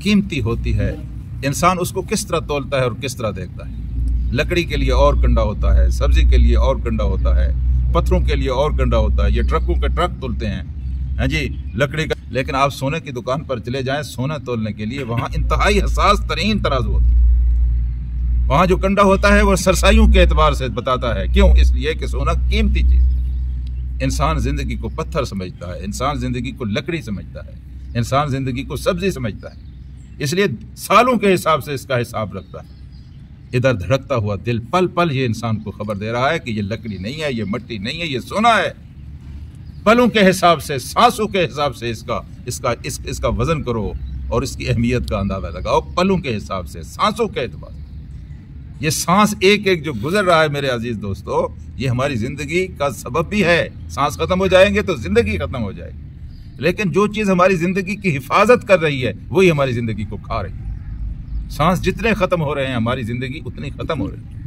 कीमती होती है, इंसान उसको किस तरह तोलता है और किस तरह देखता है। लकड़ी के लिए और कंडा होता है, सब्जी के लिए और कंडा होता है, पत्थरों के लिए और कंडा होता है। ये ट्रकों के ट्रक तोलते हैं जी लकड़ी का। लेकिन आप सोने की दुकान पर चले जाएं सोना तोलने के लिए, वहां इंतहाई हसास तरीन तराजू होती है। वहां जो कंडा होता है वो सरसाइयों के एतबार से बताता है। क्यों? इसलिए कि सोना कीमती चीज। इंसान जिंदगी को पत्थर समझता है, इंसान जिंदगी को लकड़ी समझता है, इंसान जिंदगी को सब्जी समझता है। इसलिए सालों के हिसाब से इसका हिसाब रखता है। इधर धड़कता हुआ दिल पल पल ये इंसान को खबर दे रहा है कि ये लकड़ी नहीं है, ये मट्टी नहीं है, ये सोना है। पलों के हिसाब से, सांसों के हिसाब से इसका वजन करो और इसकी अहमियत का अंदाजा लगाओ। पलों के हिसाब से, सांसों के एतबार से। ये सांस एक एक जो गुजर रहा है मेरे अजीज दोस्तों, ये हमारी जिंदगी का सबब भी है। सांस खत्म हो जाएंगे तो जिंदगी खत्म हो जाएगी। लेकिन जो चीज हमारी जिंदगी की हिफाजत कर रही है वही हमारी जिंदगी को खा रही है। सांस जितने खत्म हो रहे हैं हमारी जिंदगी उतनी खत्म हो रही है।